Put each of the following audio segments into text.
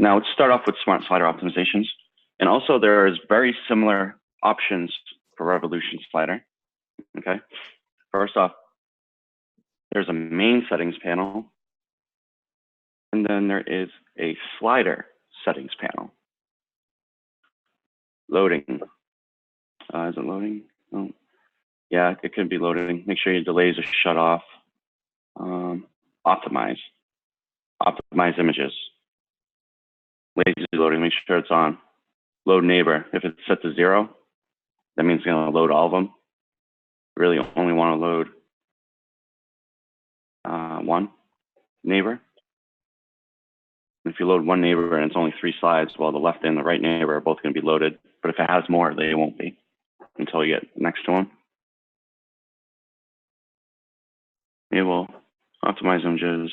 Now let's start off with SmartSlider optimizations. And also there is very similar options for Revolution Slider. Okay. First off, there's a main settings panel. And then there is a slider settings panel. Loading. Is it loading? Oh. Yeah, it could be loading. Make sure your delays are shut off. Optimize. Optimize images. Lazy loading, make sure it's on. Load neighbor. If it's set to 0, that means it's going to load all of them. You really only want to load one neighbor. If you load one neighbor and it's only 3 slides, well, the left and the right neighbor are both going to be loaded. But if it has more, they won't be until you get next to them. Enable optimize images.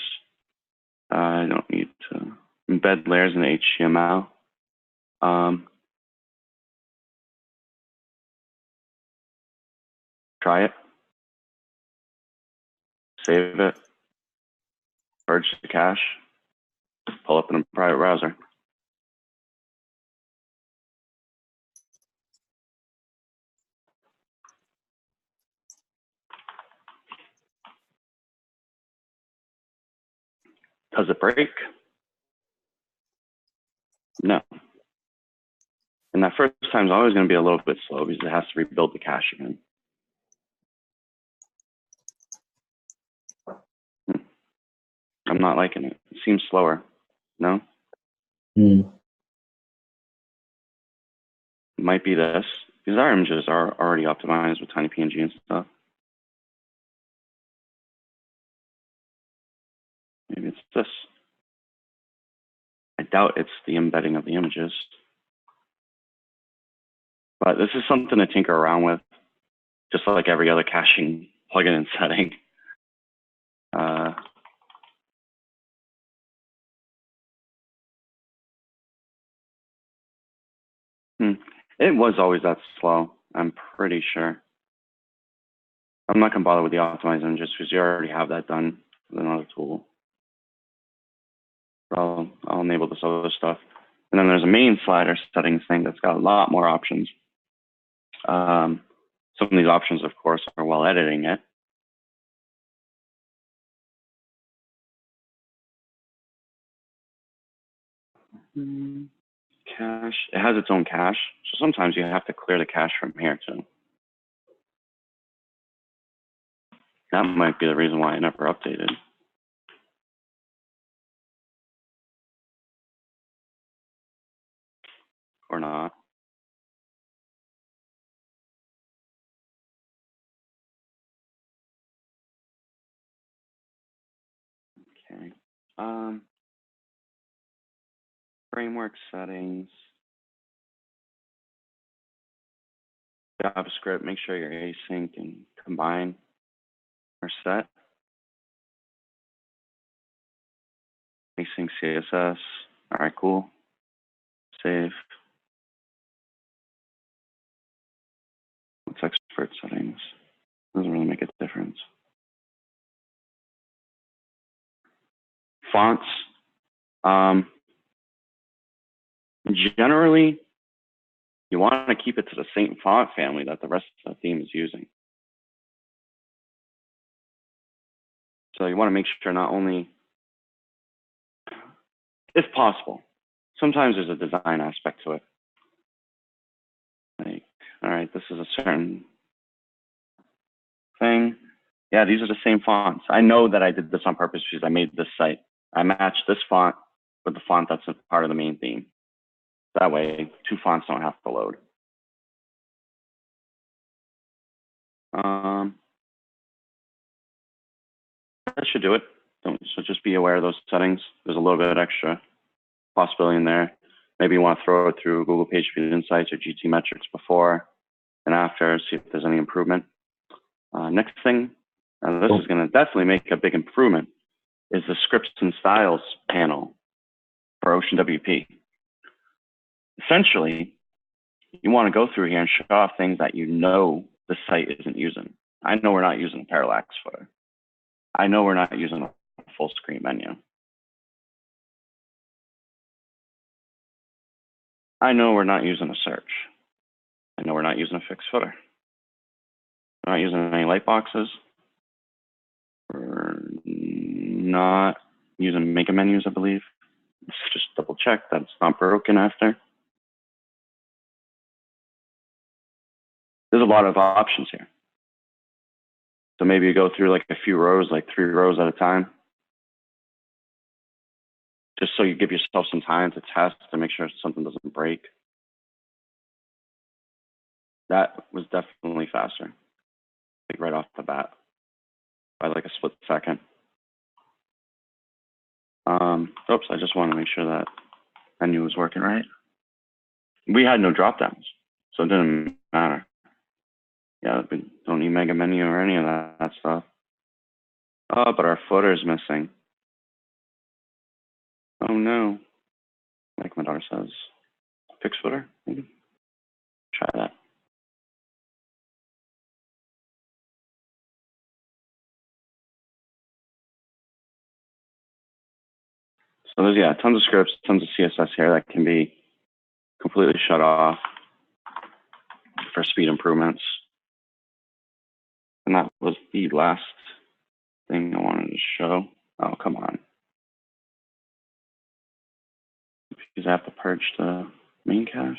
I don't need to embed layers in HTML. Try it. Save it. Purge the cache. Pull up in a private browser. Does it break? No. And that first time is always going to be a little bit slow because it has to rebuild the cache again. I'm not liking it. It seems slower. No? It might be this. Because our images are already optimized with tiny PNG and stuff. Maybe it's this. I doubt it's the embedding of the images. But this is something to tinker around with, just like every other caching plugin and setting. It was always that slow, I'm pretty sure. I'm not going to bother with the optimize images because you already have that done with another tool. I'll enable this other stuff. And then there's a main slider settings thing that's got a lot more options. Some of these options, of course, are while editing it. Cache, it has its own cache. So sometimes you have to clear the cache from here too. That might be the reason why I never updated. Or not. Okay. Framework settings. JavaScript, make sure your async and combine are set. Async CSS. All right, cool. Save. What's expert settings? Doesn't really make a difference. Fonts. Generally, you want to keep it to the same font family that the rest of the theme is using. So you want to make sure not only, if possible, sometimes there's a design aspect to it. Like, all right, this is a certain thing. Yeah, these are the same fonts. I know that I did this on purpose because I made this site. I matched this font with the font that's a part of the main theme. That way, 2 fonts don't have to load. That should do it. So just be aware of those settings. There's a little bit of extra possibility in there. Maybe you want to throw it through Google PageSpeed Insights or GT Metrics before and after, see if there's any improvement. Next thing, this is going to definitely make a big improvement, is the scripts and styles panel for OceanWP. Essentially, you want to go through here and show off things that you know the site isn't using. I know we're not using a parallax footer. I know we're not using a full screen menu. I know we're not using a search. I know we're not using a fixed footer. We're not using any light boxes. We're not using mega menus, I believe. Let's just double check that it's not broken after. There's a lot of options here. So maybe you go through like a few rows, like 3 rows at a time, just so you give yourself some time to test to make sure something doesn't break. That was definitely faster, like right off the bat, by like a split second. Oops, I just want to make sure that menu was working right. We had no drop downs, so it didn't matter. Yeah, we don't need mega menu or any of that stuff. Oh, but our footer is missing. Oh no. Like my daughter says, fix footer, maybe? Try that. So there's, yeah, tons of scripts, tons of CSS here that can be completely shut off for speed improvements. And that was the last thing I wanted to show. Oh, come on. Because I have to purge the main cache.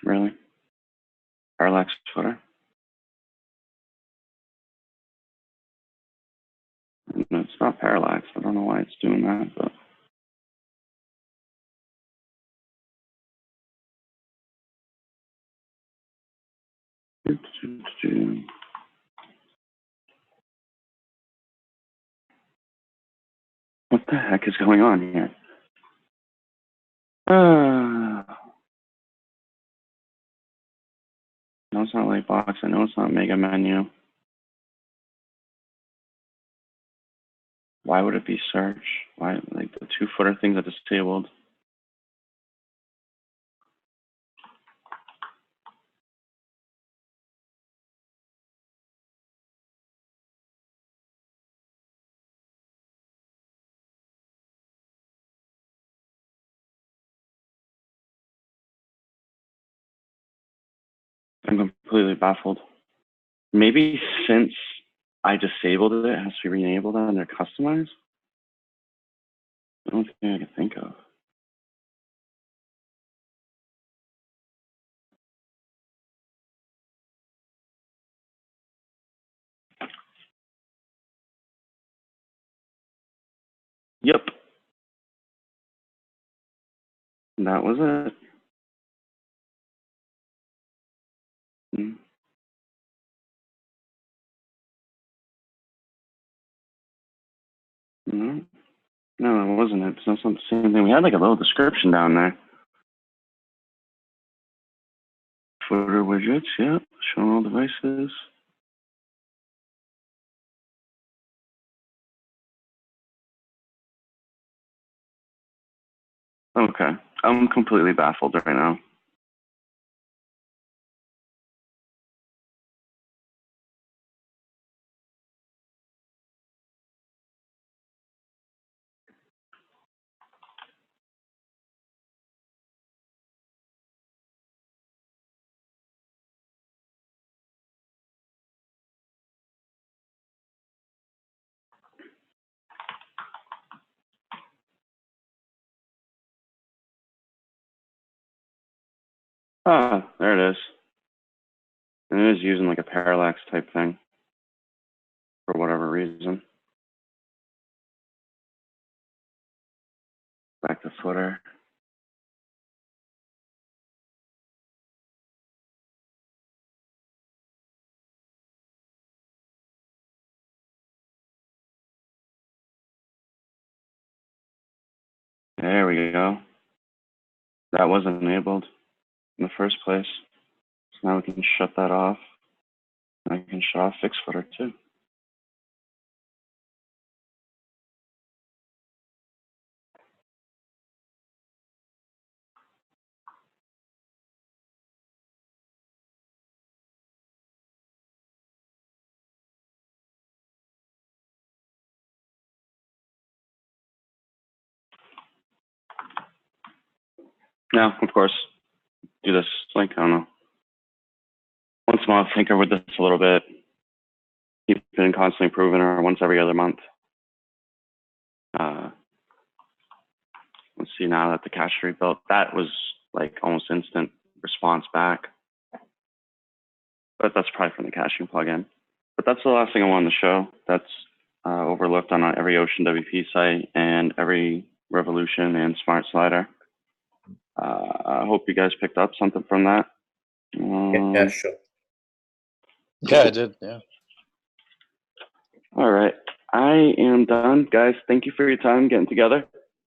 Really? Parallax footer? No, it's not parallax. I don't know why it's doing that, but. What the heck is going on here? No, it's not Lightbox. I know it's not Mega Menu. Why would it be search? Why, like the 2 footer things are disabled? I'm completely baffled. Maybe since I disabled it, it has to be re-enabled under customize? I don't think I can think of. Yep. That was it. No, no, it wasn't. It's not the same thing. We had like a little description down there. Footer widgets, yeah. Showing all devices. Okay. I'm completely baffled right now. Ah, there it is. And it is using like a parallax type thing for whatever reason. Back to footer. There we go. That wasn't enabled in the first place. So now we can shut that off. And I can shut off fixed footer too. No, of course. Do this, like, I don't know, once a month, tinker with this a little bit, keep it constantly improving, or once every other month. Let's see, now that the cache rebuilt, that was like almost instant response back. But that's probably from the caching plugin. But that's the last thing I wanted to show. That's overlooked on every OceanWP site and every Revolution and SmartSlider. I hope you guys picked up something from that. Yeah, sure. Yeah, I did. Yeah. All right. I am done. Guys, thank you for your time getting together.